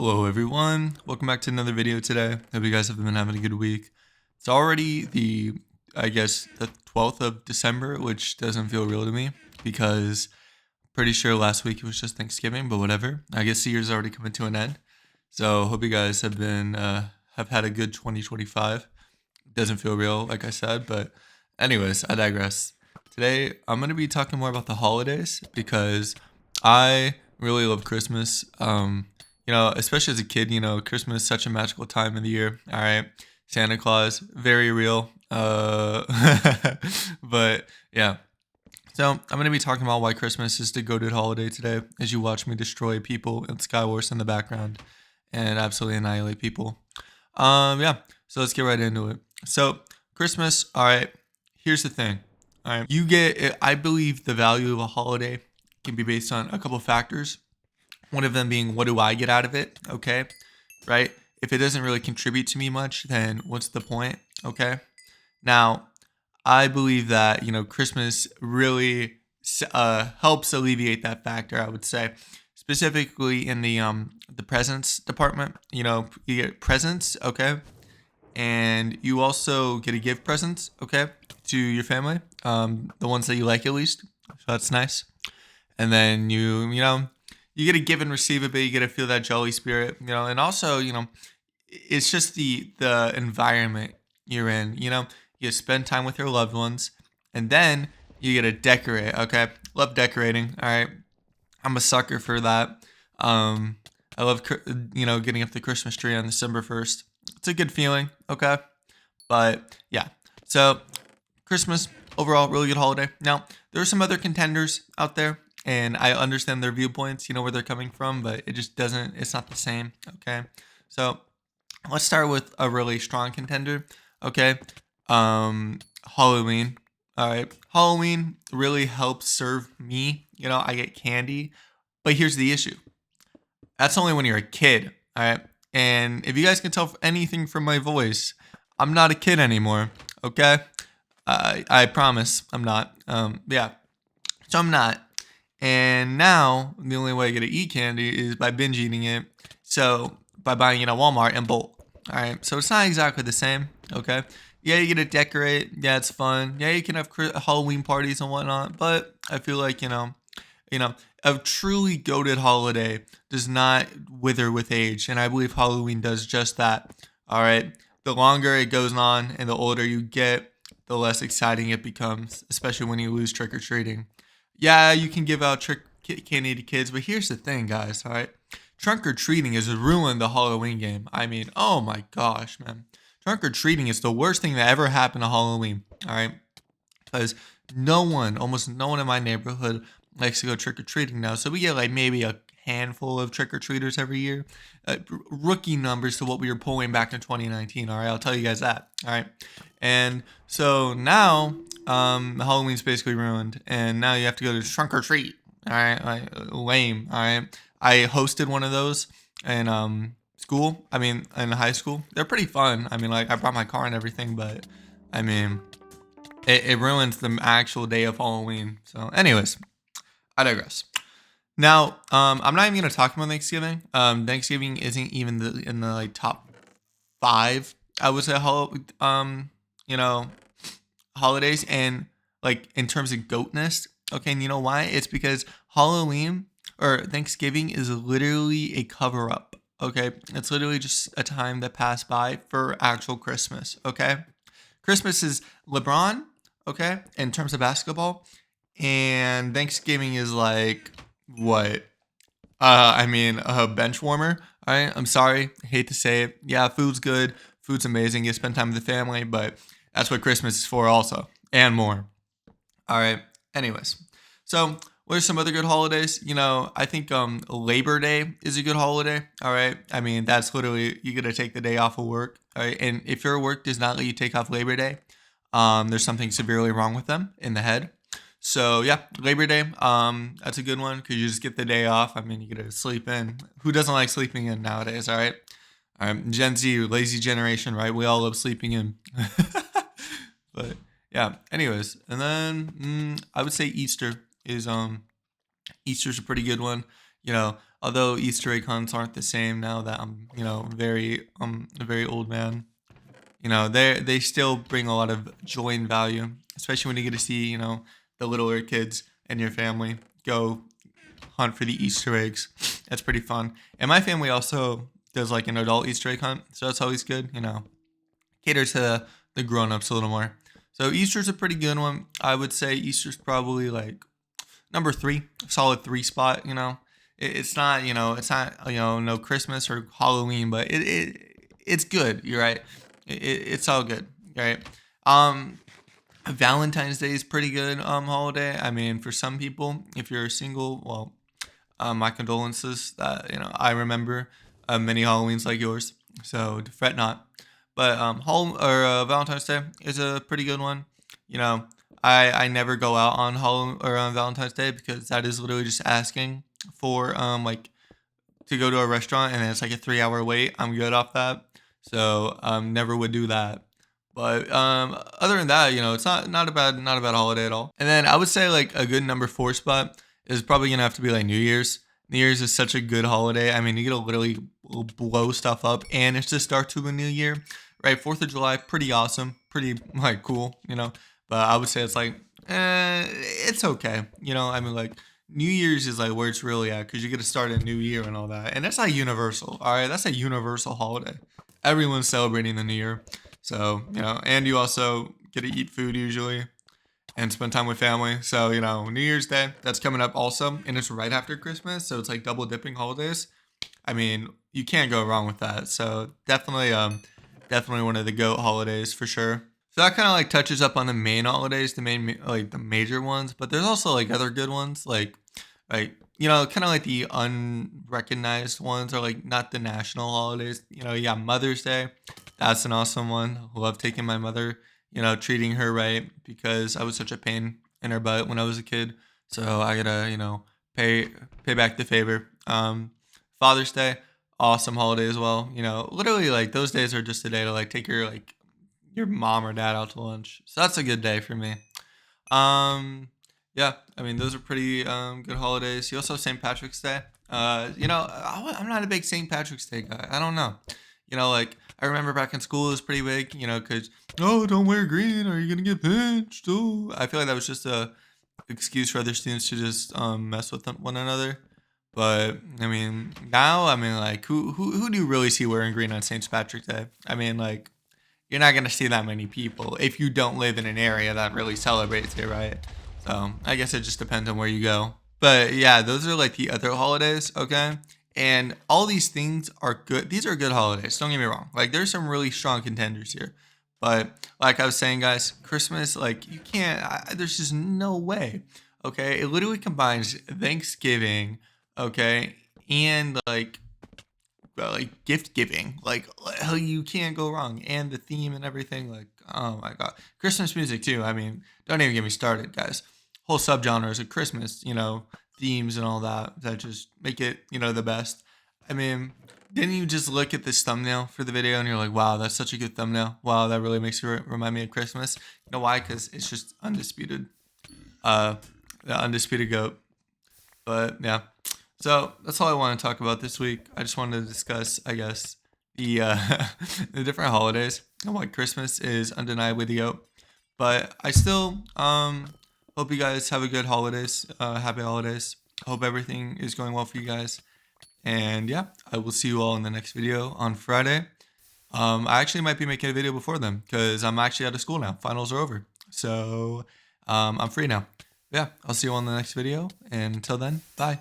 Hello everyone, welcome back to another video today. Hope you guys have been having a good week. It's already the 12th of December, which doesn't feel real to me because pretty sure last week it was just Thanksgiving, but whatever. I guess the year's already coming to an end. So hope you guys have had a good 2025. Doesn't feel real, like I said, but anyways, I digress. Today I'm gonna be talking more about the holidays because I really love Christmas. Especially as a kid, Christmas is such a magical time of the year. All right. Santa Claus, very real. But yeah. So I'm going to be talking about why Christmas is the goated holiday today as you watch me destroy people in skywars in the background and absolutely annihilate people. Yeah. So let's get right into it. So Christmas, all right. Here's the thing. All right. I believe the value of a holiday can be based on a couple factors. One of them being, what do I get out of it? Okay, right? If it doesn't really contribute to me much, then what's the point? Okay. Now, I believe that, Christmas really helps alleviate that factor, I would say. Specifically in the presents department, you get presents, okay? And you also get to give presents, okay, to your family, the ones that you like at least. So that's nice. And then you get to give and receive a bit. You get to feel that jolly spirit, and also, it's just the environment you're in. You spend time with your loved ones, and then you get to decorate. Okay, love decorating. All right, I'm a sucker for that. I love getting up the Christmas tree on December 1st. It's a good feeling. Okay, but yeah, so Christmas overall really good holiday. Now there are some other contenders out there, and I understand their viewpoints, where they're coming from, but it's not the same. Okay. So let's start with a really strong contender. Okay. Halloween. All right. Halloween really helps serve me. I get candy, but here's the issue. That's only when you're a kid. All right. And if you guys can tell anything from my voice, I'm not a kid anymore. Okay. I promise I'm not. Yeah. So I'm not. And now the only way I get to eat candy is by binge eating it. So by buying it at Walmart in bulk. All right. So it's not exactly the same. Okay. Yeah, you get to decorate. Yeah, it's fun. Yeah, you can have Halloween parties and whatnot. But I feel like a truly goated holiday does not wither with age, and I believe Halloween does just that. All right. The longer it goes on and the older you get, the less exciting it becomes, especially when you lose trick or treating. Yeah, you can give out candy to kids, but here's the thing, guys, all right? Trunk or treating has ruined the Halloween game. I mean, oh my gosh, man. Trunk or treating is the worst thing that ever happened to Halloween, all right? Because almost no one in my neighborhood likes to go trick or treating now. So we get like maybe a handful of trick or treaters every year. Rookie numbers to what we were pulling back in 2019, all right? I'll tell you guys that, all right? And so now Halloween's basically ruined, and now you have to go to trunk or treat. All right, lame. All right, I hosted one of those in school. I mean, in high school, they're pretty fun. I mean, like I brought my car and everything, but I mean, it ruins the actual day of Halloween. So, anyways, I digress. Now, I'm not even gonna talk about Thanksgiving. Thanksgiving isn't even in the like top 5. I would say holidays, and like in terms of goatness. Okay, and you know why? It's because Halloween or Thanksgiving is literally a cover up. Okay, it's literally just a time that passed by for actual Christmas. Okay, Christmas is LeBron. Okay, in terms of basketball, and Thanksgiving is like what? A bench warmer. All right, I'm sorry, I hate to say it. Yeah, food's good, food's amazing. You spend time with the family, but that's what Christmas is for also, and more. All right. Anyways, so what are some other good holidays? I think Labor Day is a good holiday. All right. I mean, that's literally you get to take the day off of work. All right. And if your work does not let you take off Labor Day, there's something severely wrong with them in the head. So yeah, Labor Day, that's a good one because you just get the day off. I mean, you get to sleep in. Who doesn't like sleeping in nowadays? All right. Gen Z, lazy generation, right? We all love sleeping in. But yeah, anyways, and then I would say Easter's a pretty good one. Although Easter egg hunts aren't the same now that I'm, very a very old man. They still bring a lot of joy and value, especially when you get to see, the littler kids in your family go hunt for the Easter eggs. That's pretty fun. And my family also does like an adult Easter egg hunt, so that's always good. Cater to the grown-ups a little more. So Easter's a pretty good one. I would say Easter's probably like number 3, solid 3 spot. It's not, no Christmas or Halloween, but it's good. You're right. It's all good. Right. Valentine's Day is pretty good holiday. I mean, for some people, if you're single, well, my condolences. That I remember many Halloweens like yours, so fret not. But Valentine's Day is a pretty good one. I never go out on Halloween or on Valentine's Day because that is literally just asking for like to go to a restaurant and it's like a 3-hour wait. I'm good off that, so never would do that. But other than that, it's not a bad holiday at all. And then I would say like a good number 4 spot is probably gonna have to be like New Year's. New Year's is such a good holiday. I mean, you get to literally blow stuff up, and it's the start to a new year, right? 4th of July, pretty awesome, pretty like cool, But I would say it's like, it's okay, I mean, like New Year's is like where it's really at because you get to start a new year and all that, and that's like universal. All right, that's a universal holiday. Everyone's celebrating the new year, so and you also get to eat food usually and spend time with family. So, New Year's Day, that's coming up also, and it's right after Christmas, so it's like double dipping holidays. I mean, you can't go wrong with that. So definitely one of the GOAT holidays for sure. So that kind of like touches up on the main holidays, the major ones, but there's also like other good ones, like kind of like the unrecognized ones, or like not the national holidays. Yeah, Mother's Day, that's an awesome one. Love taking my mother, treating her right because I was such a pain in her butt when I was a kid. So I gotta, pay back the favor. Father's Day, awesome holiday as well. Literally like those days are just a day to like take your mom or dad out to lunch. So that's a good day for me. Yeah, I mean those are pretty good holidays. You also have St. Patrick's Day. I'm not a big St. Patrick's Day guy. I don't know. Like I remember back in school it was pretty big, because don't wear green or you're gonna get pinched. Oh, I feel like that was just a excuse for other students to just mess with one another. But I mean, now like who do you really see wearing green on St. Patrick's Day? I mean, like you're not gonna see that many people if you don't live in an area that really celebrates it, right? So I guess it just depends on where you go. But yeah, those are like the other holidays, okay? And all these things are good. These are good holidays. Don't get me wrong. Like there's some really strong contenders here. But like I was saying, guys, Christmas, like you can't. There's just no way. Okay, it literally combines Thanksgiving, okay, and like gift giving. Like hell, you can't go wrong. And the theme and everything. Like oh my god, Christmas music too. I mean, don't even get me started, guys. Whole subgenres of Christmas, themes and all that just make it, the best. I mean, didn't you just look at this thumbnail for the video and you're like, wow, that's such a good thumbnail. Wow, that really makes you remind me of Christmas. You know why? Because it's just undisputed. The undisputed GOAT. But yeah. So that's all I want to talk about this week. I just wanted to discuss, I guess, the the different holidays and why Christmas is undeniably the GOAT. But I still hope you guys have a good holidays, happy holidays. Hope everything is going well for you guys. And yeah, I will see you all in the next video on Friday. I actually might be making a video before then because I'm actually out of school now. Finals are over. So I'm free now. Yeah, I'll see you all in the next video. And until then, bye.